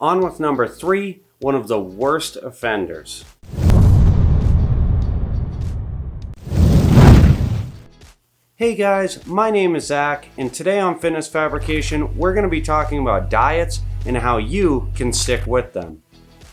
On with number 3, one of the worst offenders. Hey guys, my name is Zach, and today on Fitness Fabrication, we're going to be talking about diets and how you can stick with them.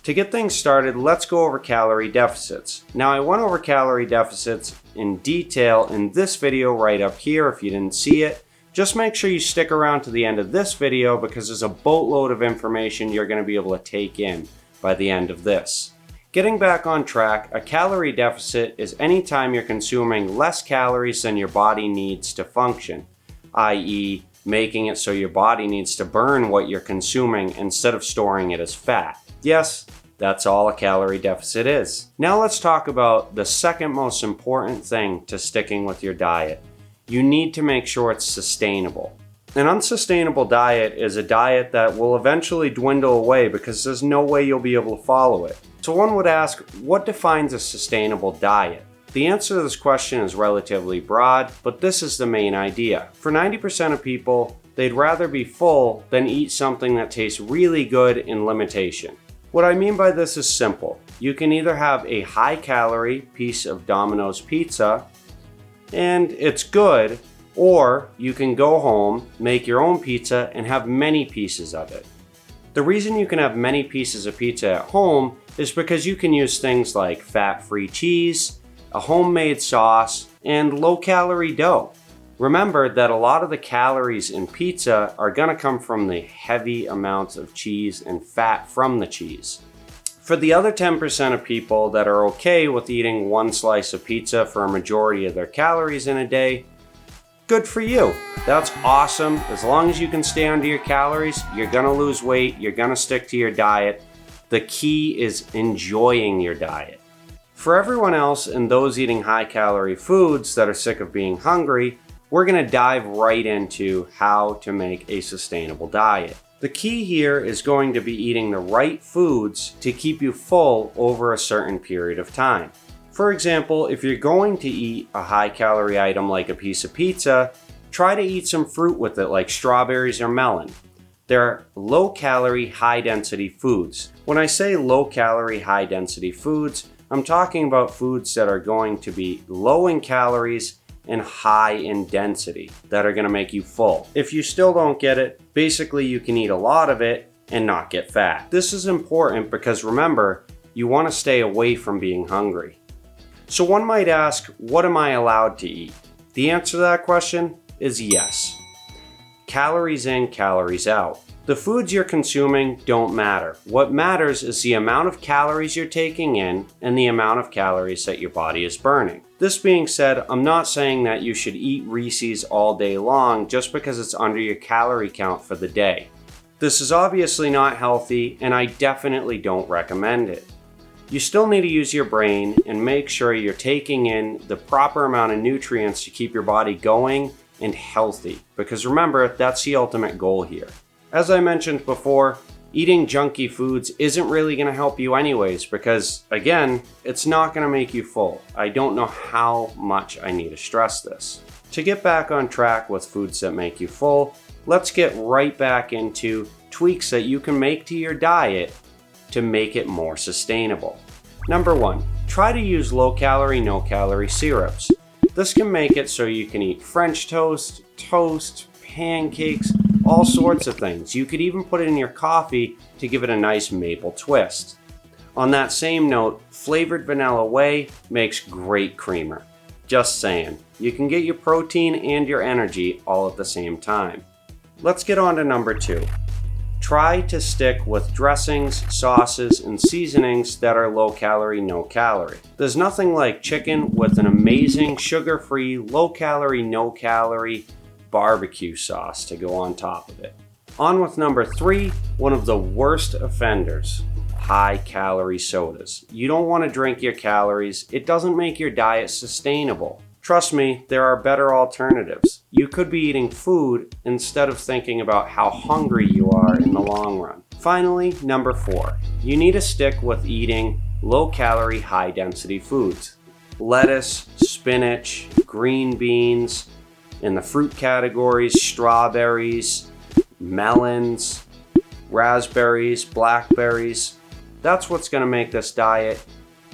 To get things started, let's go over calorie deficits. Now, I went over calorie deficits in detail in this video right up here if you didn't see it. Just make sure you stick around to the end of this video because there's a boatload of information you're going to be able to take in by the end of this. Getting back on track, a calorie deficit is any time you're consuming less calories than your body needs to function, i.e., making it so your body needs to burn what you're consuming instead of storing it as fat. Yes, that's all a calorie deficit is. Now let's talk about the second most important thing to sticking with your diet. You need to make sure it's sustainable. An unsustainable diet is a diet that will eventually dwindle away because there's no way you'll be able to follow it. So one would ask, what defines a sustainable diet? The answer to this question is relatively broad, but this is the main idea. For 90% of people, they'd rather be full than eat something that tastes really good in limitation. What I mean by this is simple. You can either have a high-calorie piece of Domino's pizza, and it's good, or you can go home, make your own pizza, and have many pieces of it. The reason you can have many pieces of pizza at home is because you can use things like fat-free cheese, a homemade sauce, and low-calorie dough. Remember that a lot of the calories in pizza are going to come from the heavy amounts of cheese and fat from the cheese. For the other 10% of people that are okay with eating one slice of pizza for a majority of their calories in a day, good for you. That's awesome. As long as you can stay under your calories, you're going to lose weight, you're going to stick to your diet. The key is enjoying your diet. For everyone else and those eating high-calorie foods that are sick of being hungry, we're going to dive right into how to make a sustainable diet. The key here is going to be eating the right foods to keep you full over a certain period of time. For example, if you're going to eat a high-calorie item like a piece of pizza, try to eat some fruit with it like strawberries or melon. They're low-calorie, high-density foods. When I say low-calorie, high-density foods, I'm talking about foods that are going to be low in calories and high in density that are going to make you full. If you still don't get it, basically you can eat a lot of it and not get fat. This is important because remember, you want to stay away from being hungry. So one might ask, what am I allowed to eat? The answer to that question is yes. Calories in, calories out. The foods you're consuming don't matter. What matters is the amount of calories you're taking in and the amount of calories that your body is burning. This being said, I'm not saying that you should eat Reese's all day long just because it's under your calorie count for the day. This is obviously not healthy, and I definitely don't recommend it. You still need to use your brain and make sure you're taking in the proper amount of nutrients to keep your body going and healthy, because remember, that's the ultimate goal here. As I mentioned before, eating junky foods isn't really going to help you anyways because, again, it's not going to make you full. I don't know how much I need to stress this. To get back on track with foods that make you full, let's get right back into tweaks that you can make to your diet to make it more sustainable. Number 1, try to use low-calorie, no-calorie syrups. This can make it so you can eat French toast, pancakes, all sorts of things. You could even put it in your coffee to give it a nice maple twist. On that same note, flavored vanilla whey makes great creamer. Just saying. You can get your protein and your energy all at the same time. Let's get on to number 2. Try to stick with dressings, sauces, and seasonings that are low calorie, no calorie. There's nothing like chicken with an amazing sugar-free, low calorie, no calorie barbecue sauce to go on top of it. On with number 3, one of the worst offenders, high-calorie sodas. You don't want to drink your calories. It doesn't make your diet sustainable. Trust me, there are better alternatives. You could be eating food instead of thinking about how hungry you are in the long run. Finally, number 4, you need to stick with eating low-calorie, high-density foods. Lettuce, spinach, green beans. In the fruit categories, strawberries, melons, raspberries, blackberries. That's what's going to make this diet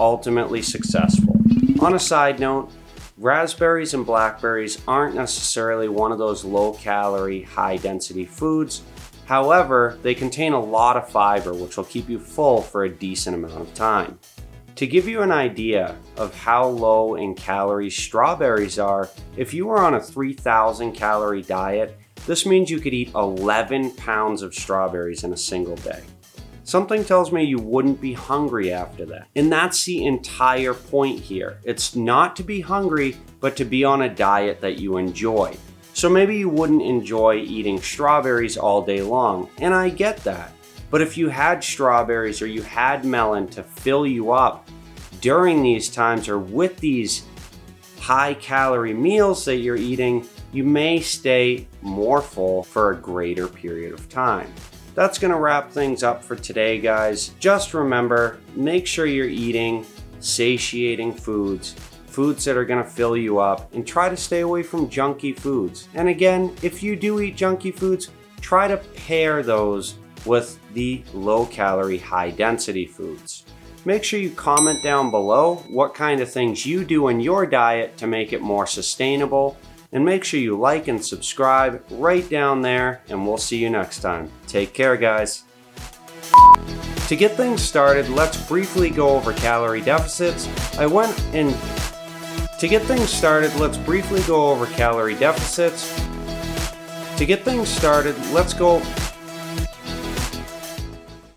ultimately successful. On a side note, raspberries and blackberries aren't necessarily one of those low-calorie, high-density foods. However, they contain a lot of fiber, which will keep you full for a decent amount of time. To give you an idea of how low in calories strawberries are, if you were on a 3,000 calorie diet, this means you could eat 11 pounds of strawberries in a single day. Something tells me you wouldn't be hungry after that. And that's the entire point here. It's not to be hungry, but to be on a diet that you enjoy. So maybe you wouldn't enjoy eating strawberries all day long, and I get that. But if you had strawberries or you had melon to fill you up during these times or with these high calorie meals that you're eating, you may stay more full for a greater period of time. That's going to wrap things up for today, guys. Just remember, make sure you're eating satiating foods that are going to fill you up, and try to stay away from junky foods. And again, if you do eat junky foods, try to pair those with the low-calorie, high-density foods. Make sure you comment down below what kind of things you do in your diet to make it more sustainable, and make sure you like and subscribe right down there, and we'll see you next time. Take care, guys. To get things started, let's briefly go over calorie deficits. To get things started, let's briefly go over calorie deficits. To get things started, let's go